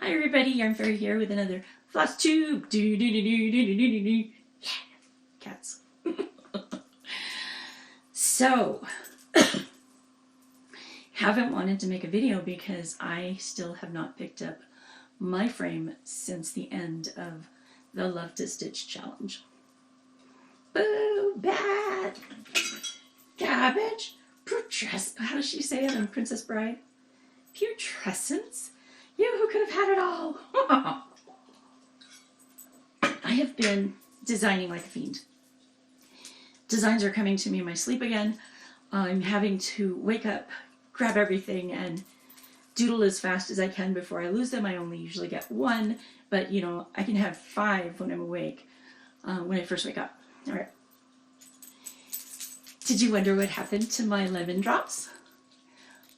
Hi everybody, I'm Fairy here with another Floss tube. Do do do do do do do do. Yeah, cats. So, haven't wanted to make a video because I still have not picked up my frame since the end of the Love to Stitch challenge. Boo, bad, garbage, putrescence. How does she say it in Princess Bride? Putrescence? You who could have had it all. I have been designing like a fiend. Designs are coming to me in my sleep again. I'm having to wake up, grab everything, and doodle as fast as I can before I lose them. I only usually get one, but you know, I can have 5 when I'm awake, when I first wake up. All right. Did you wonder what happened to my lemon drops?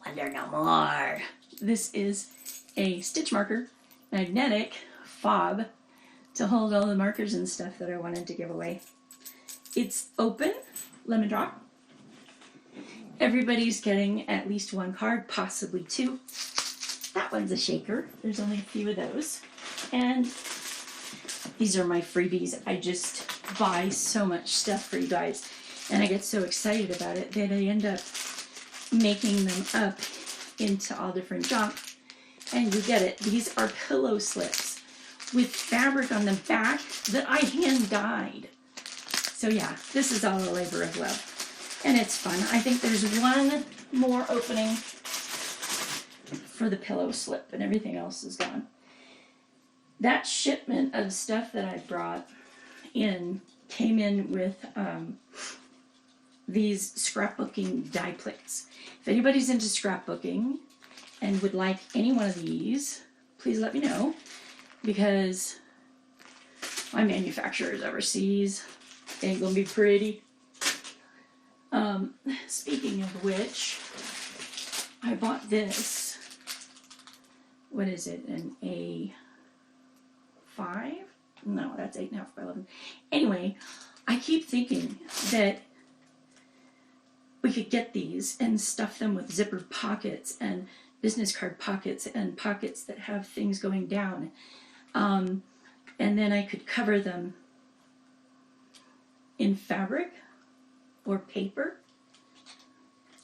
Wonder no more. This is a stitch marker, magnetic fob to hold all the markers and stuff that I wanted to give away. It's open, lemon drop. Everybody's getting at least 1 card, possibly 2. That one's a shaker. There's only a few of those. And these are my freebies. I just buy so much stuff for you guys, and I get so excited about it that I end up making them up into all different junk. And you get it. These are pillow slips with fabric on the back that I hand dyed. So yeah, this is all a labor of love. And it's fun. I think there's one more opening for the pillow slip and everything else is gone. That shipment of stuff that I brought in came in with these scrapbooking die plates. If anybody's into scrapbooking and would like any one of these, please let me know, because my manufacturer is overseas. Ain't gonna be pretty. Speaking of which, I bought this. What is it? An A5? No, that's 8.5 by 11. Anyway, I keep thinking that we could get these and stuff them with zippered pockets and business card pockets and pockets that have things going down. And then I could cover them in fabric or paper.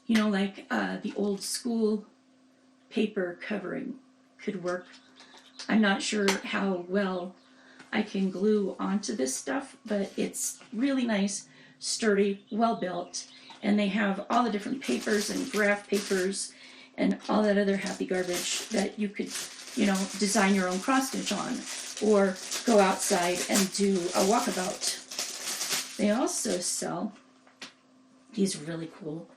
You know, like the old school paper covering could work. I'm not sure how well I can glue onto this stuff, but it's really nice, sturdy, well built, and they have all the different papers and graph papers and all that other happy garbage that you could, you know, design your own cross stitch on or go outside and do a walkabout. They also sell these really cool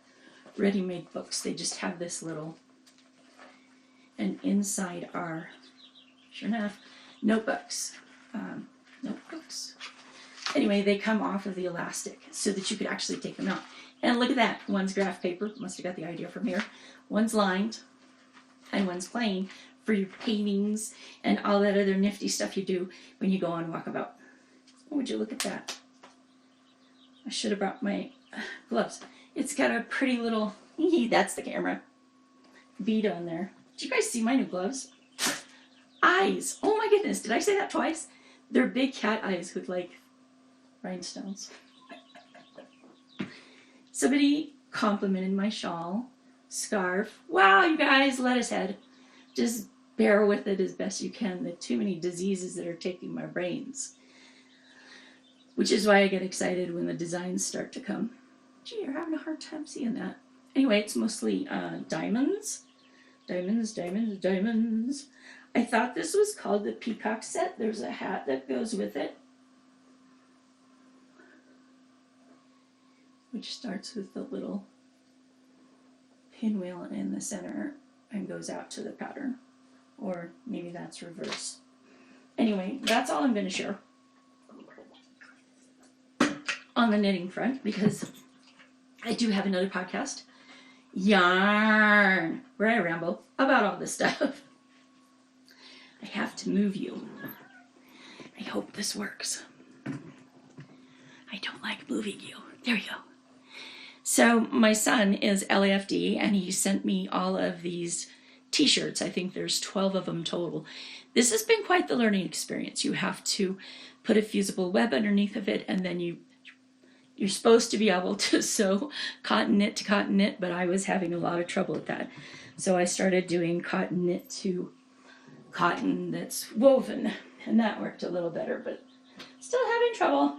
ready-made books. They just have this little, and inside are, sure enough, notebooks. Anyway, they come off of the elastic so that you could actually take them out. And look at that. One's graph paper. Must have got the idea from here. One's lined and one's plain for your paintings and all that other nifty stuff you do when you go on walkabout. Oh, would you look at that? I should have brought my gloves. It's got a pretty little, that's the camera, bead on there. Did you guys see my new gloves? Eyes. Oh my goodness. Did I say that twice? They're big cat eyes with like rhinestones. Somebody complimented my shawl, scarf. Wow, you guys, lettuce head. Just bear with it as best you can. There are too many diseases that are taking my brains. Which is why I get excited when the designs start to come. Gee, you're having a hard time seeing that. Anyway, it's mostly diamonds. Diamonds, diamonds, diamonds. I thought this was called the peacock set. There's a hat that goes with it, which starts with the little pinwheel in the center and goes out to the pattern. Or maybe that's reverse. Anyway, that's all I'm going to share on the knitting front, because I do have another podcast, Yarn, where I ramble about all this stuff. I have to move you. I hope this works. I don't like moving you. There you go. So my son is LAFD, and he sent me all of these t-shirts. I think there's 12 of them total. This has been quite the learning experience. You have to put a fusible web underneath of it, and then you're supposed to be able to sew cotton knit to cotton knit, but I was having a lot of trouble with that. So I started doing cotton knit to cotton that's woven, and that worked a little better, but still having trouble.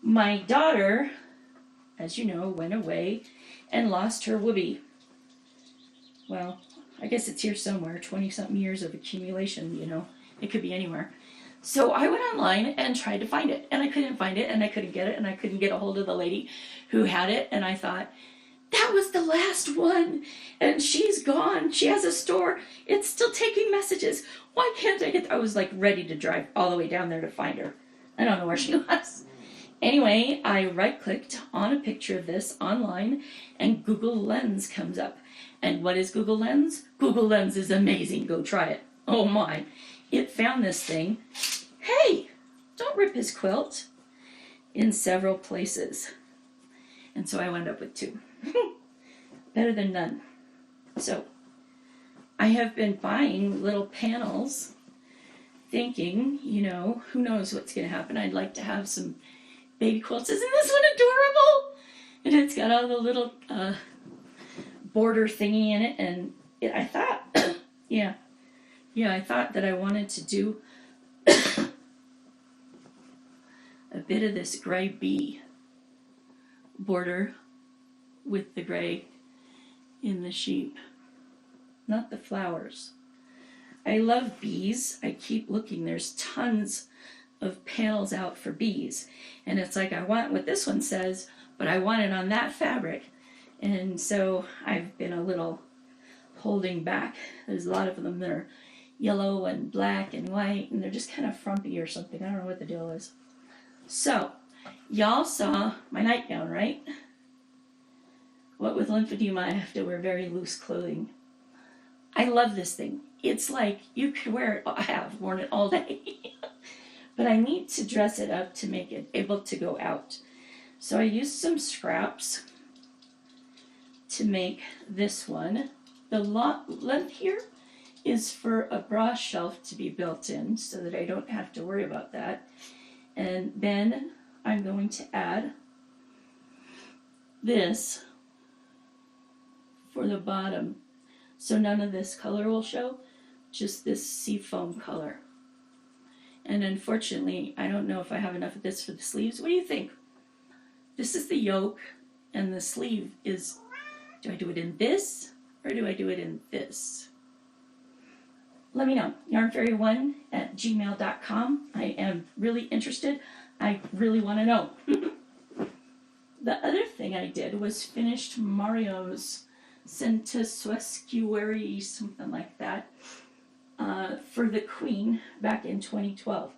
My daughter, as you know, went away and lost her whoopee. Well, I guess it's here somewhere, 20-something years of accumulation, you know. It could be anywhere. So I went online and tried to find it, and I couldn't find it, and I couldn't get it, and I couldn't get a hold of the lady who had it, and I thought, that was the last one, and she's gone. She has a store. It's still taking messages. Why can't I get... I was like ready to drive all the way down there to find her. I don't know where she was. Anyway, I right-clicked on a picture of this online, and Google Lens comes up. And what is Google Lens? Google Lens is amazing. Go try it. Oh my. It found this thing. Hey, don't rip his quilt, in several places. And so I wound up with 2. Better than none. So I have been buying little panels, thinking, you know, who knows what's going to happen. I'd like to have some baby quilts. Isn't this one adorable? And it's got all the little border thingy in it. And I thought, yeah, I thought that I wanted to do a bit of this gray bee border with the gray in the sheep, not the flowers. I love bees. I keep looking. There's tons of panels out for bees. And it's like, I want what this one says, but I want it on that fabric. And so I've been a little holding back. There's a lot of them that are yellow and black and white, and they're just kind of frumpy or something. I don't know what the deal is. So, y'all saw my nightgown, right? What with lymphedema, I have to wear very loose clothing. I love this thing. It's like, you could wear it, I have worn it all day. But I need to dress it up to make it able to go out. So I used some scraps to make this one. The length here is for a bra shelf to be built in so that I don't have to worry about that. And then I'm going to add this for the bottom. So none of this color will show, just this seafoam color. And unfortunately, I don't know if I have enough of this for the sleeves. What do you think? This is the yoke, and the sleeve is, do I do it in this, or do I do it in this? Let me know. yarnfairy1@gmail.com. I am really interested. I really want to know. The other thing I did was finished Mario's Centesquary, something like that, for the Queen back in 2012.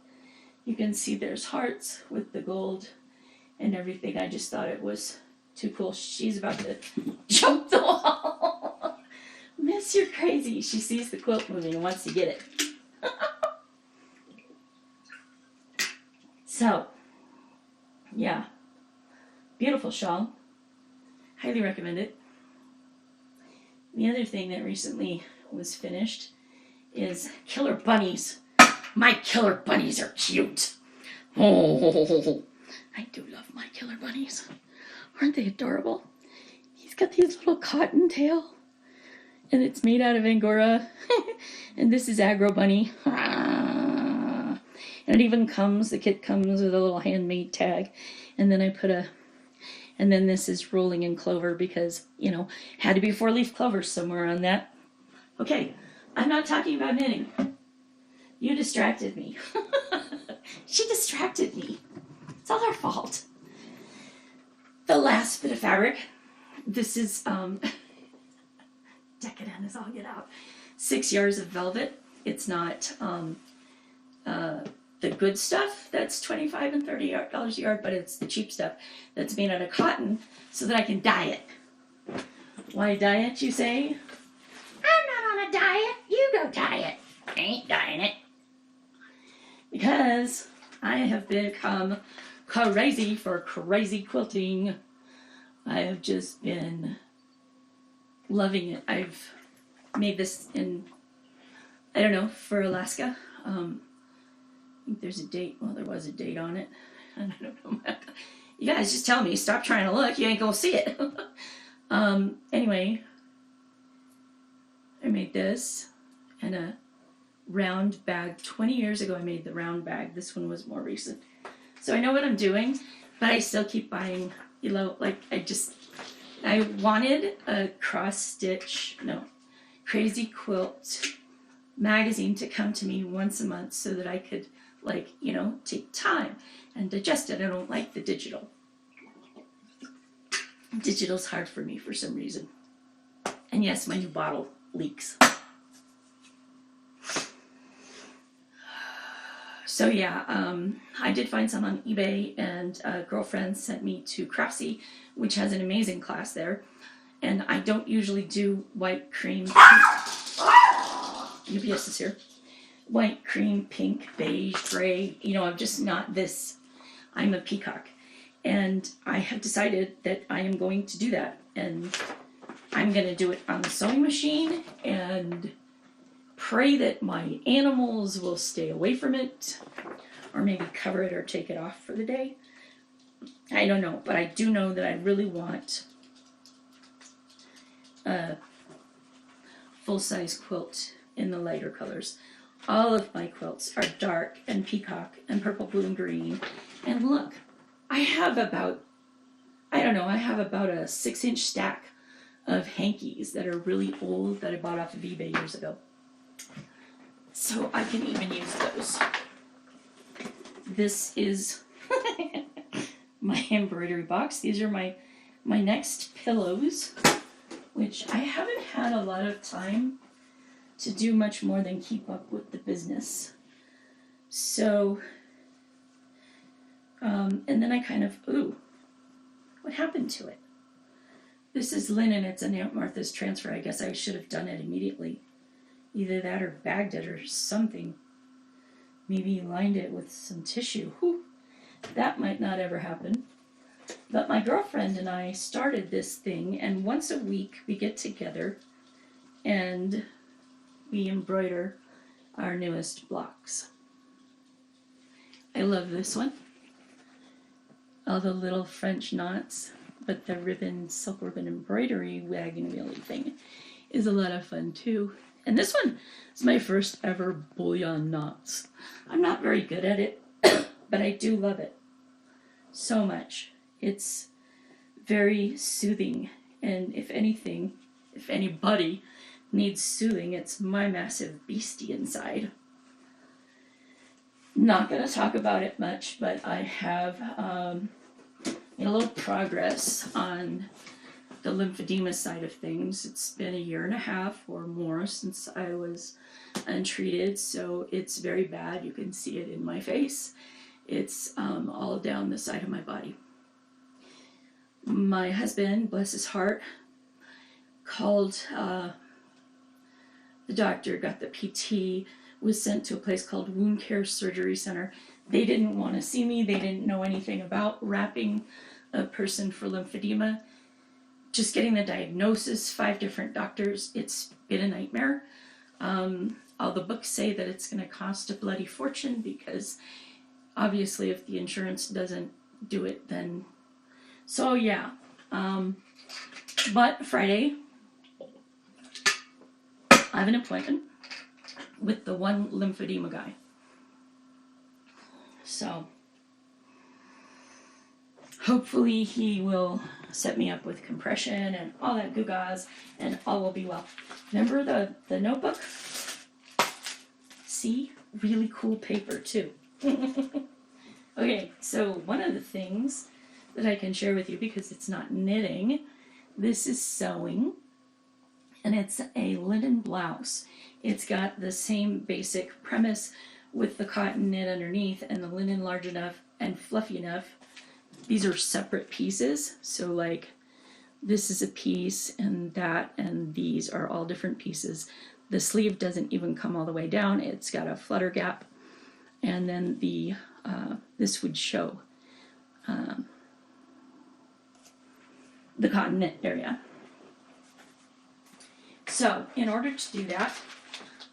You can see there's hearts with the gold and everything. I just thought it was too cool. She's about to jump the wall. Miss, you're crazy. She sees the quilt moving and wants to get it. So, yeah. Beautiful shawl. Highly recommend it. The other thing that recently was finished is killer bunnies. My killer bunnies are cute. Oh, I do love my killer bunnies. Aren't they adorable? He's got these little cottontail, and it's made out of Angora. And this is Agro Bunny. And it even comes, the kit comes with a little handmade tag. And then I put and then this is rolling in clover because, you know, had to be 4-leaf clover somewhere on that. Okay, I'm not talking about knitting. You distracted me. She distracted me. It's all her fault. The last bit of fabric. This is decadent as all get out. 6 yards of velvet. It's not the good stuff that's $25 and $30 a yard, but it's the cheap stuff that's made out of cotton so that I can dye it. Why dye it, you say? I'm not on a diet. You go dye it. I ain't dyeing it. Because I have become crazy for crazy quilting. I have just been loving it. made this in, I don't know, for Alaska. I think there's a date. Well, there was a date on it. And I don't know. You guys just tell me, stop trying to look. You ain't gonna see it. Anyway, I made this and a round bag. 20 years ago I made the round bag. This one was more recent. So I know what I'm doing, but I still keep buying, you know, like I wanted a Crazy Quilt magazine to come to me once a month so that I could, like, you know, take time and digest it. I don't like the digital. Digital's hard for me for some reason. And yes, my new bottle leaks. So yeah, I did find some on eBay, and a girlfriend sent me to Craftsy, which has an amazing class there. And I don't usually do white, cream, UPS is here. White, cream, pink, beige, gray. You know, I'm just not this. I'm a peacock. And I have decided that I am going to do that. And I'm going to do it on the sewing machine and pray that my animals will stay away from it, or maybe cover it or take it off for the day. I don't know, but I do know that I really want a full-size quilt in the lighter colors. All of my quilts are dark and peacock and purple, blue, and green. And look, I have about a 6-inch stack of hankies that are really old that I bought off of eBay years ago. So I can even use those. This is my embroidery box. These are my next pillows, which I haven't had a lot of time to do much more than keep up with the business. So, and then I kind of, what happened to it? This is linen. It's an Aunt Martha's transfer. I guess I should have done it immediately. Either that or bagged it or something. Maybe lined it with some tissue. Whew, that might not ever happen. But my girlfriend and I started this thing, and once a week we get together and we embroider our newest blocks. I love this one. All the little French knots, but the ribbon, silk ribbon embroidery wagon wheelie thing is a lot of fun too. And this one is my first ever bullion knots. I'm not very good at it, but I do love it so much. It's very soothing, and if anybody needs soothing, it's my massive beastie inside. Not going to talk about it much, but I have made a little progress on the lymphedema side of things. It's been 1.5 years or more since I was untreated, so it's very bad. You can see it in my face. It's all down the side of my body. My husband, bless his heart, called the doctor, got the PT, was sent to a place called Wound Care Surgery Center. They didn't want to see me. They didn't know anything about wrapping a person for lymphedema. Just getting the diagnosis, 5 different doctors, it's been a nightmare. All the books say that it's going to cost a bloody fortune because obviously if the insurance doesn't do it, then... So yeah, but Friday, I have an appointment with the one lymphedema guy. So hopefully he will set me up with compression and all that goo-gaws, and all will be well. Remember the notebook? See? Really cool paper too. Okay, so one of the things that I can share with you, because it's not knitting, this is sewing, and it's a linen blouse. It's got the same basic premise with the cotton knit underneath and the linen large enough and fluffy enough. These are separate pieces, so like this is a piece and that and these are all different pieces. The sleeve doesn't even come all the way down. It's got a flutter gap, and then the this would show the cotton knit area. So in order to do that,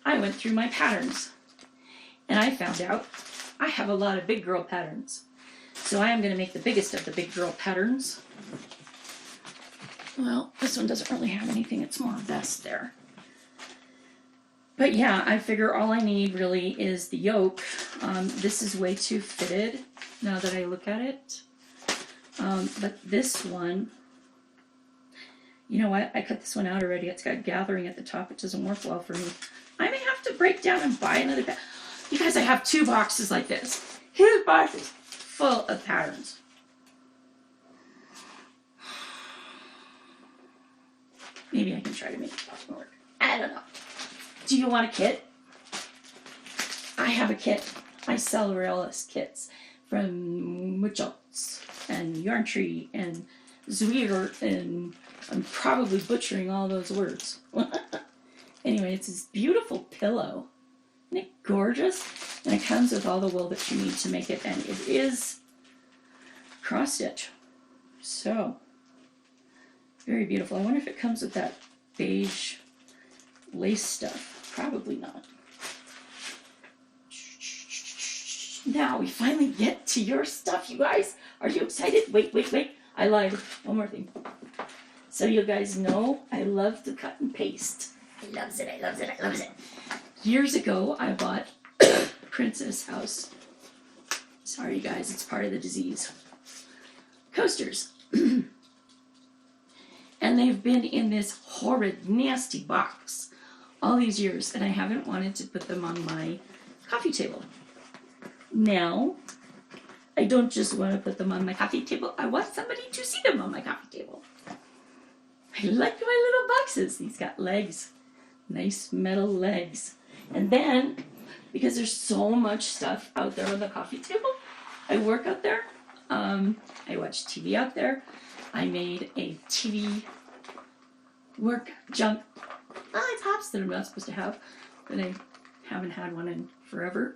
I went through my patterns and I found out I have a lot of big girl patterns. So I am going to make the biggest of the big girl patterns. Well, this one doesn't really have anything. It's more vest there. But yeah, I figure all I need really is the yoke. This is way too fitted now that I look at it. But this one, you know what? I cut this one out already. It's got gathering at the top. It doesn't work well for me. I may have to break down and buy another pattern. You guys, I have 2 boxes like this. Huge boxes full of patterns. Maybe I can try to make the box work. I don't know. Do you want a kit? I have a kit. I sell Realis's kits from Witchy and Yarn Tree and Zweer, and I'm probably butchering all those words. Anyway, it's this beautiful pillow. Isn't it gorgeous? And it comes with all the wool that you need to make it, and it is cross stitch. So, very beautiful. I wonder if it comes with that beige lace stuff. Probably not. Now we finally get to your stuff, you guys. Are you excited? Wait. I lied. One more thing. So you guys know I love to cut and paste. I loves it. Years ago, I bought Princess House. Sorry, you guys. It's part of the disease. Coasters. And they've been in this horrid, nasty box all these years, and I haven't wanted to put them on my coffee table. Now, I don't just want to put them on my coffee table, I want somebody to see them on my coffee table. I like my little boxes. These got legs, nice metal legs. And then, because there's so much stuff out there on the coffee table, I work out there, I watch TV out there. I made a TV work junk. It's hops that I'm not supposed to have, but I haven't had one in forever.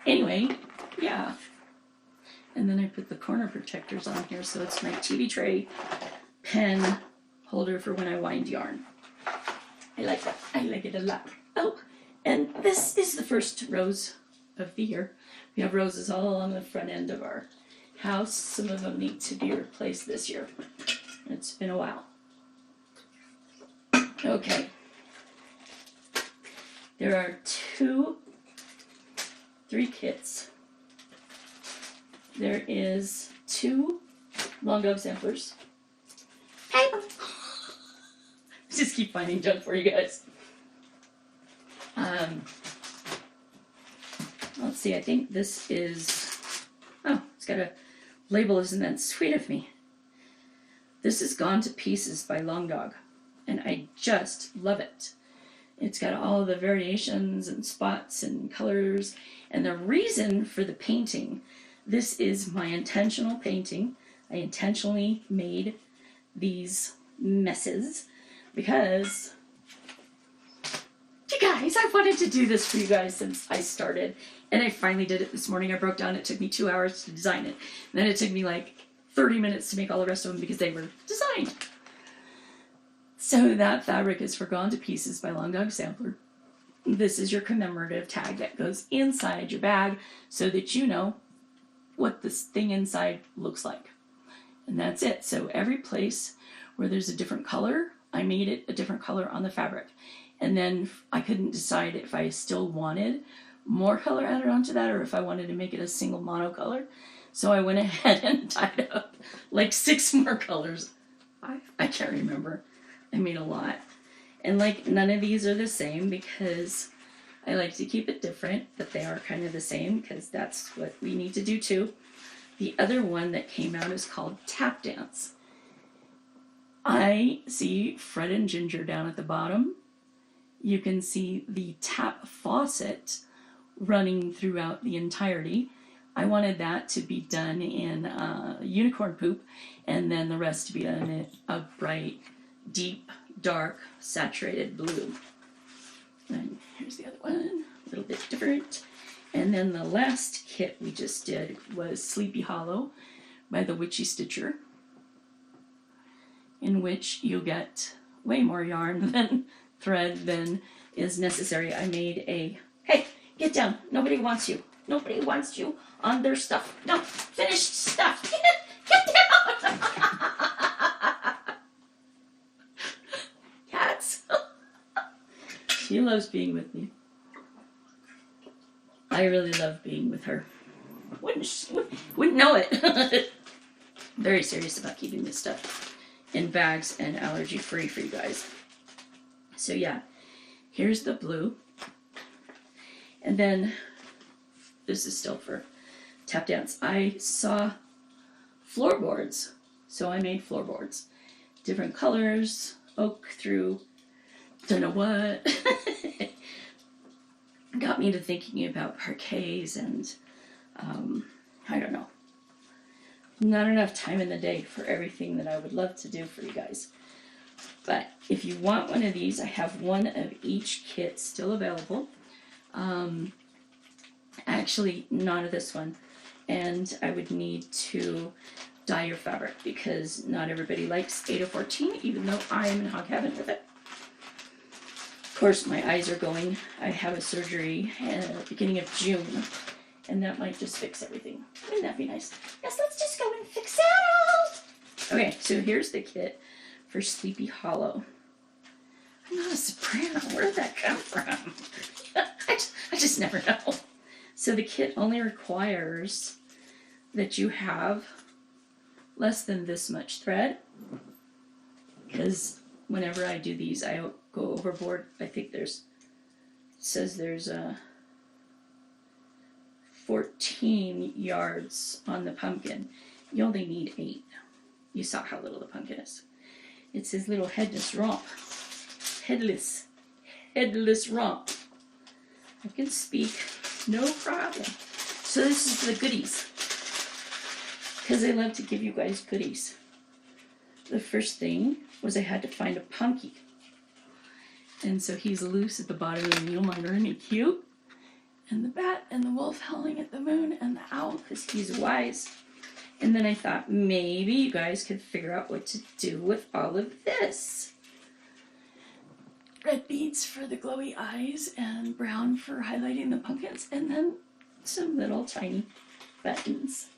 Anyway, yeah. And then I put the corner protectors on here, so it's my TV tray, pen holder for when I wind yarn. I like that. I like it a lot. Oh, and this is the first rose of the year. We have roses all along the front end of our house. Some of them need to be replaced this year. It's been a while. Okay. There are 3 kits. There is 2 long dog samplers. Paper. Just keep finding junk for you guys. Let's see, I think this is, oh, it's got a label, isn't that sweet of me? This is Gone to Pieces by Long Dog, and I just love it. It's got all of the variations and spots and colors, and the reason for the painting, this is my intentional painting. I intentionally made these messes because, you guys, I wanted to do this for you guys since I started, and I finally did it this morning. I broke down. It took me 2 hours to design it, and then it took me like 30 minutes to make all the rest of them because they were designed. So that fabric is for Gone to Pieces by Long Dog Sampler. This is your commemorative tag that goes inside your bag so that you know what this thing inside looks like. And that's it. So every place where there's a different color, I made it a different color on the fabric. And then I couldn't decide if I still wanted more color added onto that or if I wanted to make it a single monocolor. So I went ahead and dyed up like 6 more colors. I can't remember. I made a lot. And like none of these are the same because I like to keep it different, but they are kind of the same because that's what we need to do too. The other one that came out is called Tap Dance. I see Fred and Ginger down at the bottom. You can see the tap faucet running throughout the entirety. I wanted that to be done in unicorn poop and then the rest to be done in a bright, deep, dark, saturated blue. And here's the other one, a little bit different. And then the last kit we just did was Sleepy Hollow by the Witchy Stitcher, in which you'll get way more yarn than thread than is necessary. I made a, hey, get down. Nobody wants you. Nobody wants you on their stuff. No, finished stuff. Get down. Cats. She loves being with me. I really love being with her. Wouldn't know it. Very serious about keeping this stuff in bags and allergy free for you guys. So yeah, here's the blue. And then this is still for tap dance. I saw floorboards, so I made floorboards. Different colors, oak through don't know what. Got me to thinking about parquets and I don't know. Not enough time in the day for everything that I would love to do for you guys. But if you want one of these, I have one of each kit still available. Actually, not of this one. And I would need to dye your fabric because not everybody likes 8 of 14, even though I am in hog heaven with it. Of course, my eyes are going. I have a surgery at the beginning of June, and that might just fix everything. Wouldn't that be nice? Yes, let's just go and fix that out. Okay, so here's the kit for Sleepy Hollow. I'm not a soprano. Where did that come from? I just never know. So the kit only requires that you have less than this much thread, because whenever I do these, I go overboard. I think it says there's 14 yards on the pumpkin. You only need 8. You saw how little the pumpkin is. It's his little headless romp. Headless romp. I can speak, no problem. So this is the goodies, because I love to give you guys goodies. The first thing was I had to find a punky. And so he's loose at the bottom of the needlemonger, and he's cute. And the bat and the wolf howling at the moon and the owl because he's wise. And then I thought maybe you guys could figure out what to do with all of this. Red beads for the glowy eyes and brown for highlighting the pumpkins, and then some little tiny buttons.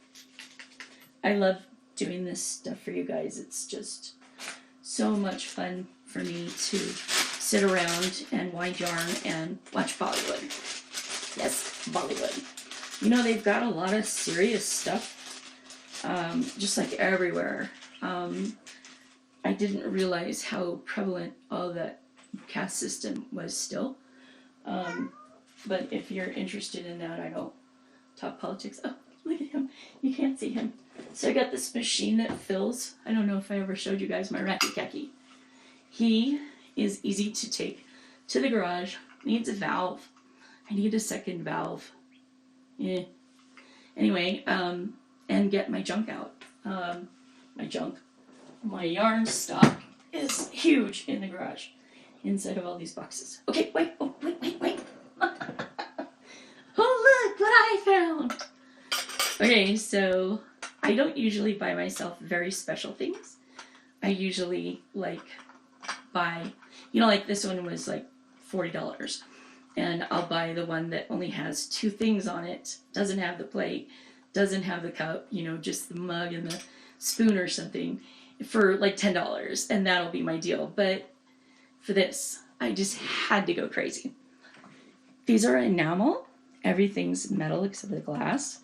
I love doing this stuff for you guys. It's just so much fun for me to sit around and wind yarn and watch Bollywood. Yes, Bollywood. You know, they've got a lot of serious stuff, just like everywhere. I didn't realize how prevalent all that caste system was still. But if you're interested in that, I don't talk politics. Oh, look at him. You can't see him. So I got this machine that fills. I don't know if I ever showed you guys my Ratty Khaki. He is easy to take to the garage. Needs a valve. I need a second valve. Yeah. Anyway, and get my junk out. My yarn stock is huge in the garage, inside of all these boxes. Okay, wait. Oh, wait. Oh, look what I found. Okay, so I don't usually buy myself very special things. I usually buy, like this one was like $40. And I'll buy the one that only has 2 things on it, doesn't have the plate, doesn't have the cup, just the mug and the spoon or something, for like $10, and that'll be my deal. But for this, I just had to go crazy. These are enamel. Everything's metal except the glass.